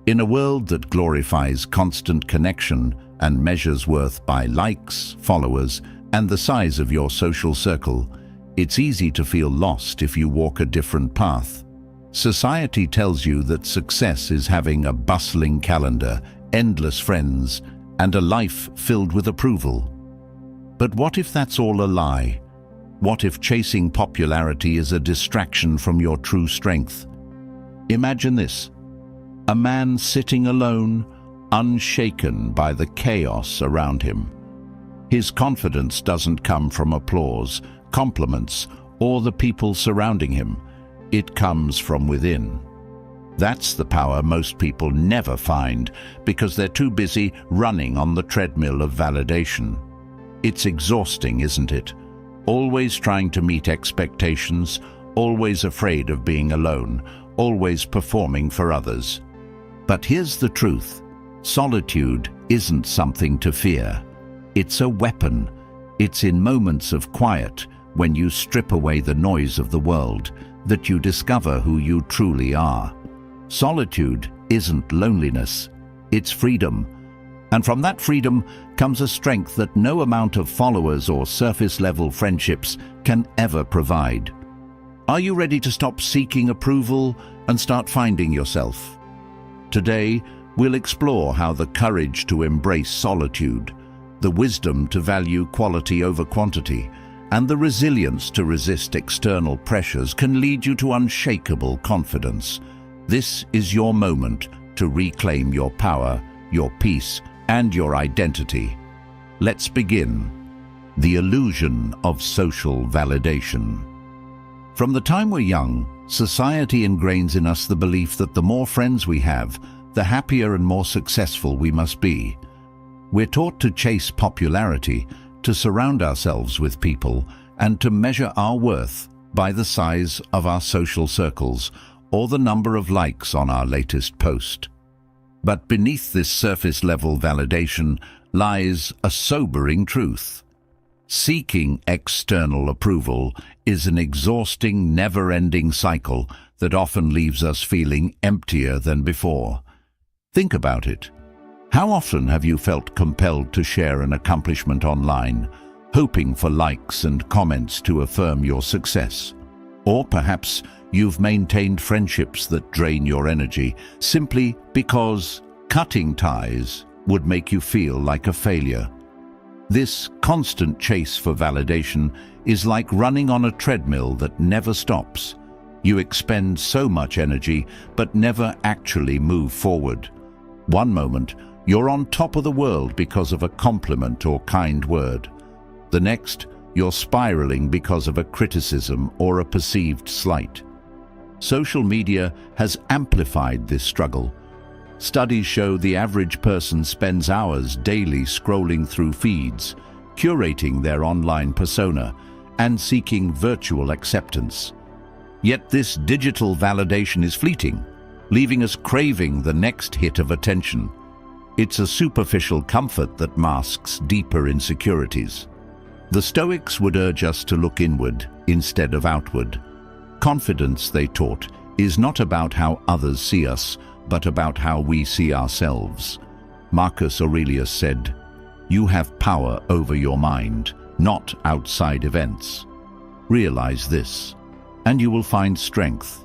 In a world that glorifies constant connection and measures worth by likes, followers, and the size of your social circle, it's easy to feel lost if you walk a different path. Society tells you that success is having a bustling calendar, endless friends, and a life filled with approval. But what if that's all a lie? What if chasing popularity is a distraction from your true strength? Imagine this: a man sitting alone, unshaken by the chaos around him. His confidence doesn't come from applause, compliments, or the people surrounding him. It comes from within. That's the power most people never find because they're too busy running on the treadmill of validation. It's exhausting, isn't it? Always trying to meet expectations, always afraid of being alone, always performing for others. But here's the truth: solitude isn't something to fear. It's a weapon. It's in moments of quiet, when you strip away the noise of the world, that you discover who you truly are. Solitude isn't loneliness, it's freedom. And from that freedom comes a strength that no amount of followers or surface-level friendships can ever provide. Are you ready to stop seeking approval and start finding yourself? Today, we'll explore how the courage to embrace solitude, the wisdom to value quality over quantity, and the resilience to resist external pressures can lead you to unshakable confidence. This is your moment to reclaim your power, your peace, and your identity. Let's begin. The illusion of social validation. From the time we're young, society ingrains in us the belief that the more friends we have, the happier and more successful we must be. We're taught to chase popularity, to surround ourselves with people, and to measure our worth by the size of our social circles or the number of likes on our latest post. But beneath this surface-level validation lies a sobering truth. Seeking external approval is an exhausting, never-ending cycle that often leaves us feeling emptier than before. Think about it. How often have you felt compelled to share an accomplishment online, hoping for likes and comments to affirm your success? Or perhaps you've maintained friendships that drain your energy simply because cutting ties would make you feel like a failure. This constant chase for validation is like running on a treadmill that never stops. You expend so much energy but never actually move forward. One moment, you're on top of the world because of a compliment or kind word. The next, you're spiraling because of a criticism or a perceived slight. Social media has amplified this struggle. Studies show the average person spends hours daily scrolling through feeds, curating their online persona, and seeking virtual acceptance. Yet this digital validation is fleeting, leaving us craving the next hit of attention. It's a superficial comfort that masks deeper insecurities. The Stoics would urge us to look inward instead of outward. Confidence, they taught, is not about how others see us, but about how we see ourselves. Marcus Aurelius said, "You have power over your mind, not outside events." Realize this, and you will find strength.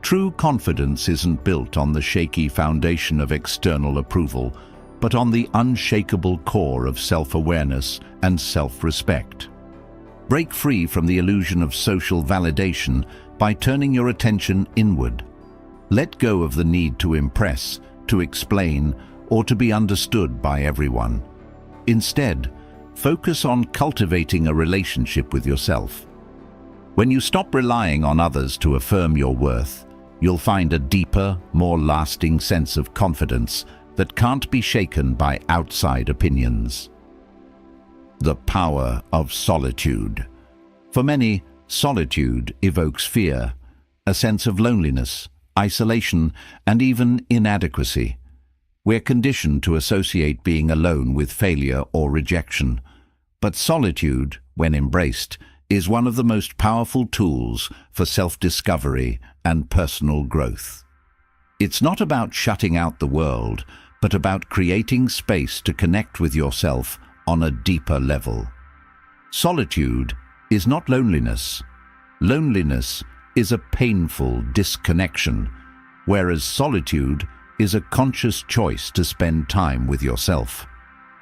True confidence isn't built on the shaky foundation of external approval, but on the unshakable core of self-awareness and self-respect. Break free from the illusion of social validation by turning your attention inward. Let go of the need to impress, to explain, or to be understood by everyone. Instead, focus on cultivating a relationship with yourself. When you stop relying on others to affirm your worth, you'll find a deeper, more lasting sense of confidence that can't be shaken by outside opinions. The power of solitude. For many, solitude evokes fear, a sense of loneliness, isolation, and even inadequacy. We're conditioned to associate being alone with failure or rejection. But solitude, when embraced, is one of the most powerful tools for self-discovery and personal growth. It's not about shutting out the world, but about creating space to connect with yourself on a deeper level. Solitude is not loneliness. Loneliness is a painful disconnection, whereas solitude is a conscious choice to spend time with yourself.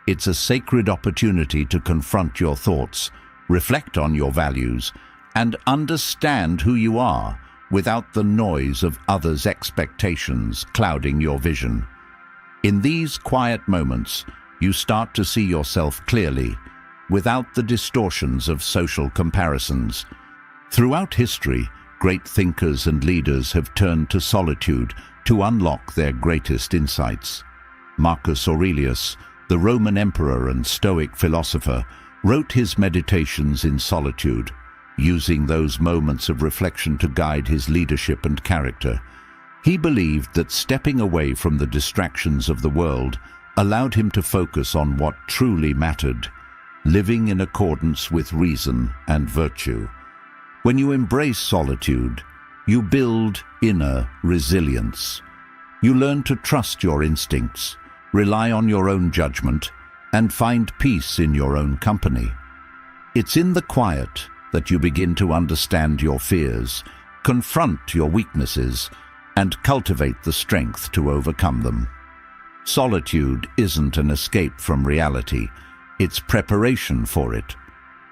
It's a sacred opportunity to confront your thoughts, reflect on your values, and understand who you are without the noise of others' expectations clouding your vision. In these quiet moments, you start to see yourself clearly, without the distortions of social comparisons. Throughout history, great thinkers and leaders have turned to solitude to unlock their greatest insights. Marcus Aurelius, the Roman emperor and Stoic philosopher, wrote his meditations in solitude, using those moments of reflection to guide his leadership and character. He believed that stepping away from the distractions of the world allowed him to focus on what truly mattered, living in accordance with reason and virtue. When you embrace solitude, you build inner resilience. You learn to trust your instincts, rely on your own judgment, and find peace in your own company. It's in the quiet that you begin to understand your fears, confront your weaknesses, and cultivate the strength to overcome them. Solitude isn't an escape from reality, it's preparation for it.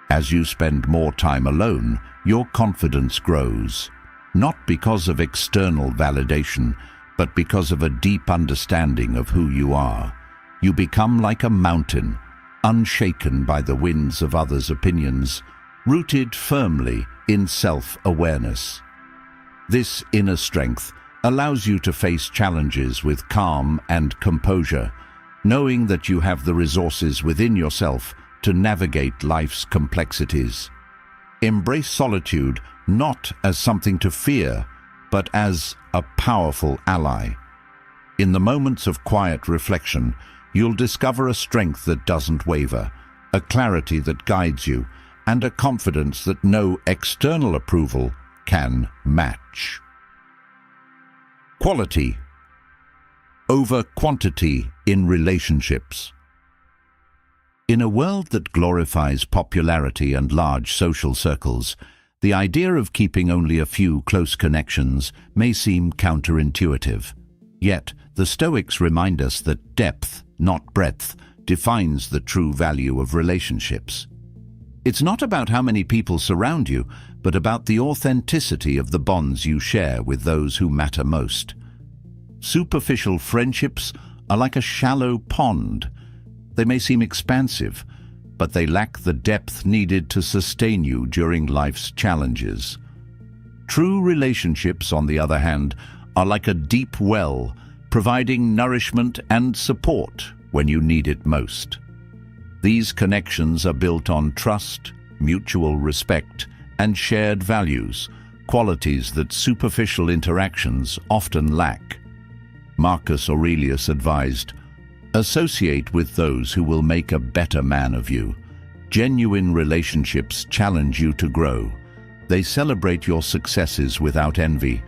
As you spend more time alone, your confidence grows, not because of external validation, but because of a deep understanding of who you are. You become like a mountain, unshaken by the winds of others' opinions, rooted firmly in self-awareness. This inner strength allows you to face challenges with calm and composure, knowing that you have the resources within yourself to navigate life's complexities. Embrace solitude not as something to fear, but as a powerful ally. In the moments of quiet reflection, you'll discover a strength that doesn't waver, a clarity that guides you, and a confidence that no external approval can match. Quality over quantity in relationships. In a world that glorifies popularity and large social circles, the idea of keeping only a few close connections may seem counterintuitive. Yet, the Stoics remind us that depth, not breadth, defines the true value of relationships. It's not about how many people surround you, but about the authenticity of the bonds you share with those who matter most. Superficial friendships are like a shallow pond. They may seem expansive, but they lack the depth needed to sustain you during life's challenges. True relationships, on the other hand, are like a deep well, providing nourishment and support when you need it most. These connections are built on trust, mutual respect, and shared values, qualities that superficial interactions often lack. Marcus Aurelius advised, "Associate with those who will make a better man of you." Genuine relationships challenge you to grow. They celebrate your successes without envy,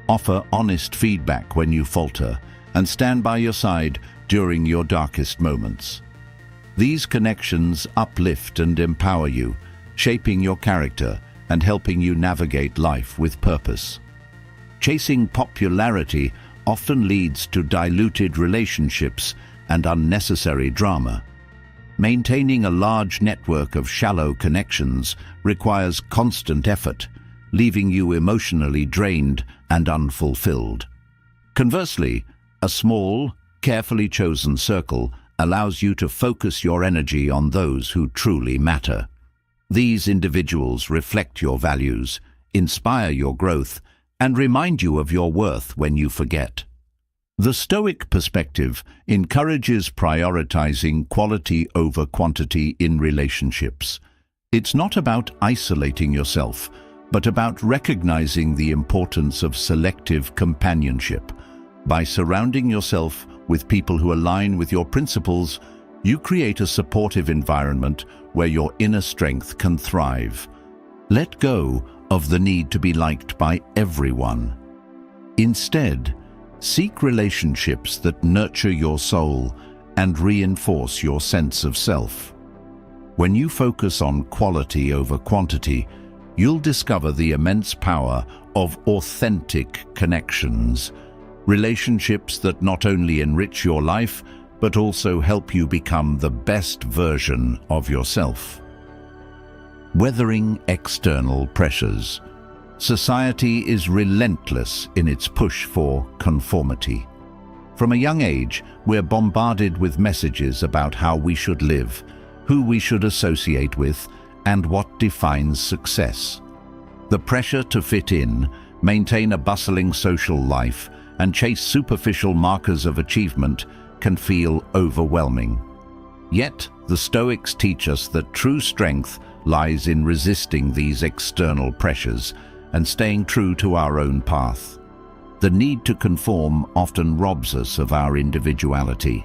offer honest feedback when you falter, and stand by your side during your darkest moments. These connections uplift and empower you, shaping your character and helping you navigate life with purpose. Chasing popularity often leads to diluted relationships and unnecessary drama. Maintaining a large network of shallow connections requires constant effort, leaving you emotionally drained and unfulfilled. Conversely, a small, carefully chosen circle allows you to focus your energy on those who truly matter. These individuals reflect your values, inspire your growth, and remind you of your worth when you forget. The Stoic perspective encourages prioritizing quality over quantity in relationships. It's not about isolating yourself, but about recognizing the importance of selective companionship. By surrounding yourself with people who align with your principles, you create a supportive environment where your inner strength can thrive. Let go of the need to be liked by everyone. Instead, Seek relationships that nurture your soul and reinforce your sense of self. When you focus on quality over quantity, you'll discover the immense power of authentic connections, relationships that not only enrich your life, but also help you become the best version of yourself. Weathering external pressures. Society is relentless in its push for conformity. From a young age, we're bombarded with messages about how we should live, who we should associate with, and what defines success. The pressure to fit in, maintain a bustling social life, and chase superficial markers of achievement can feel overwhelming. Yet, the Stoics teach us that true strength lies in resisting these external pressures and staying true to our own path. The need to conform often robs us of our individuality.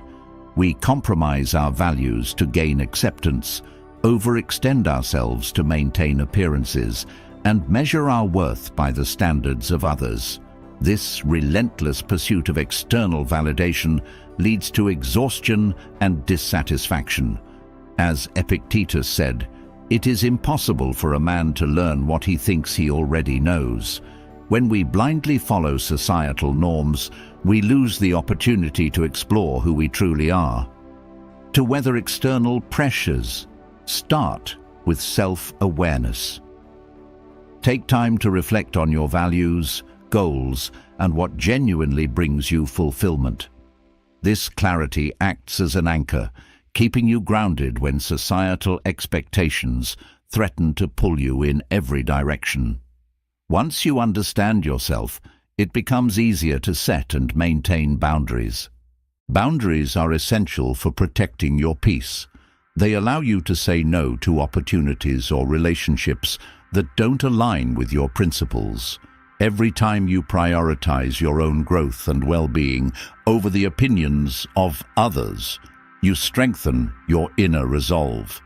We compromise our values to gain acceptance, overextend ourselves to maintain appearances, and measure our worth by the standards of others. This relentless pursuit of external validation leads to exhaustion and dissatisfaction. As Epictetus said, "It is impossible for a man to learn what he thinks he already knows." When we blindly follow societal norms, we lose the opportunity to explore who we truly are. To weather external pressures, start with self-awareness. Take time to reflect on your values, goals, and what genuinely brings you fulfillment. This clarity acts as an anchor, keeping you grounded when societal expectations threaten to pull you in every direction. Once you understand yourself, it becomes easier to set and maintain boundaries. Boundaries are essential for protecting your peace. They allow you to say no to opportunities or relationships that don't align with your principles. Every time you prioritize your own growth and well-being over the opinions of others, you strengthen your inner resolve.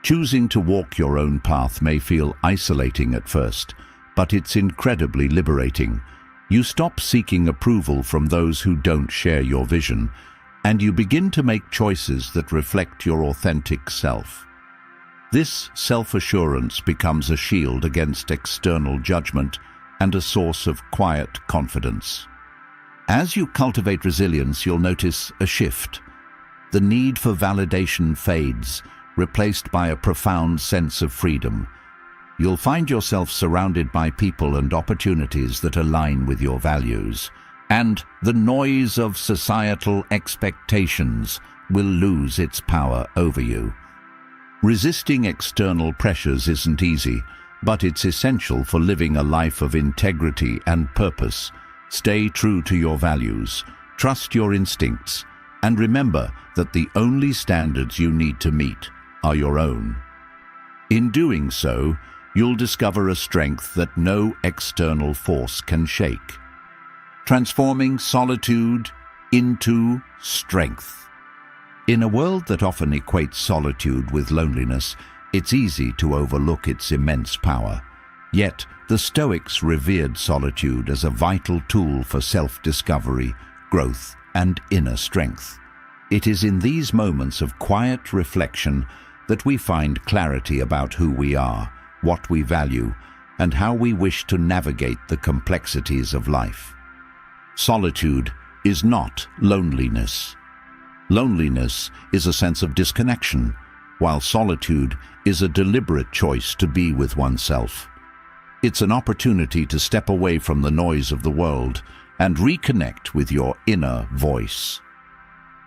Choosing to walk your own path may feel isolating at first, but it's incredibly liberating. You stop seeking approval from those who don't share your vision, and you begin to make choices that reflect your authentic self. This self-assurance becomes a shield against external judgment and a source of quiet confidence. As you cultivate resilience, you'll notice a shift. The need for validation fades, replaced by a profound sense of freedom. You'll find yourself surrounded by people and opportunities that align with your values, and the noise of societal expectations will lose its power over you. Resisting external pressures isn't easy, but it's essential for living a life of integrity and purpose. Stay true to your values, trust your instincts, and remember that the only standards you need to meet are your own. In doing so, you'll discover a strength that no external force can shake. Transforming solitude into strength. In a world that often equates solitude with loneliness, it's easy to overlook its immense power. Yet, the Stoics revered solitude as a vital tool for self-discovery, growth, and inner strength. It is in these moments of quiet reflection that we find clarity about who we are, what we value, and how we wish to navigate the complexities of life. Solitude is not loneliness. Loneliness is a sense of disconnection, while solitude is a deliberate choice to be with oneself. It's an opportunity to step away from the noise of the world and reconnect with your inner voice.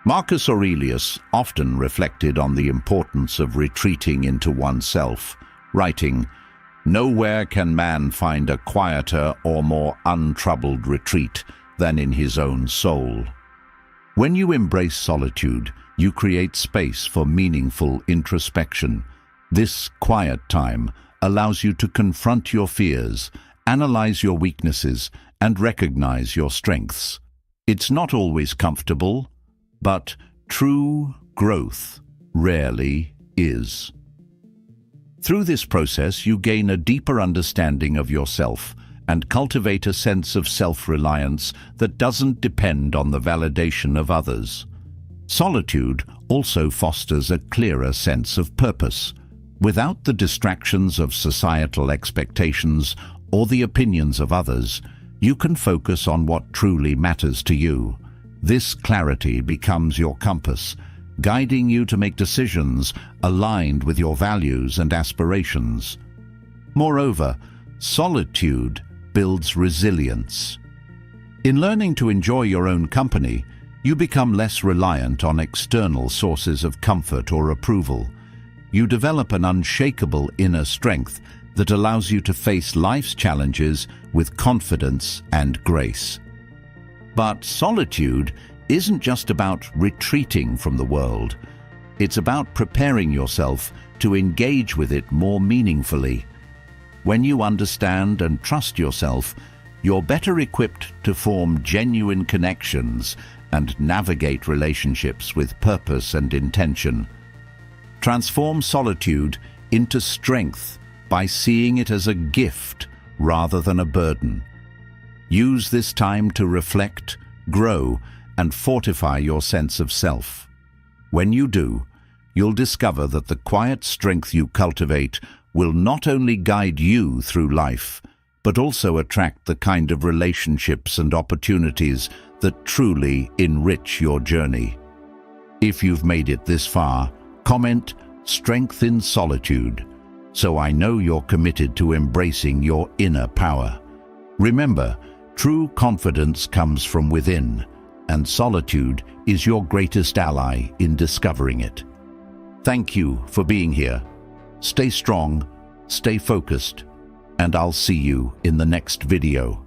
Marcus Aurelius often reflected on the importance of retreating into oneself, writing, "Nowhere can man find a quieter or more untroubled retreat than in his own soul." When you embrace solitude, you create space for meaningful introspection. This quiet time allows you to confront your fears, analyze your weaknesses, and recognize your strengths. It's not always comfortable, but true growth rarely is. Through this process, you gain a deeper understanding of yourself and cultivate a sense of self-reliance that doesn't depend on the validation of others. Solitude also fosters a clearer sense of purpose. Without the distractions of societal expectations or the opinions of others, you can focus on what truly matters to you. This clarity becomes your compass, guiding you to make decisions aligned with your values and aspirations. Moreover, solitude builds resilience. In learning to enjoy your own company, you become less reliant on external sources of comfort or approval. You develop an unshakable inner strength that allows you to face life's challenges with confidence and grace. But solitude isn't just about retreating from the world. It's about preparing yourself to engage with it more meaningfully. When you understand and trust yourself, you're better equipped to form genuine connections and navigate relationships with purpose and intention. Transform solitude into strength by seeing it as a gift rather than a burden. Use this time to reflect, grow, and fortify your sense of self. When you do, you'll discover that the quiet strength you cultivate will not only guide you through life, but also attract the kind of relationships and opportunities that truly enrich your journey. If you've made it this far, comment "Strength in Solitude," so I know you're committed to embracing your inner power. Remember, true confidence comes from within, and solitude is your greatest ally in discovering it. Thank you for being here. Stay strong, stay focused, and I'll see you in the next video.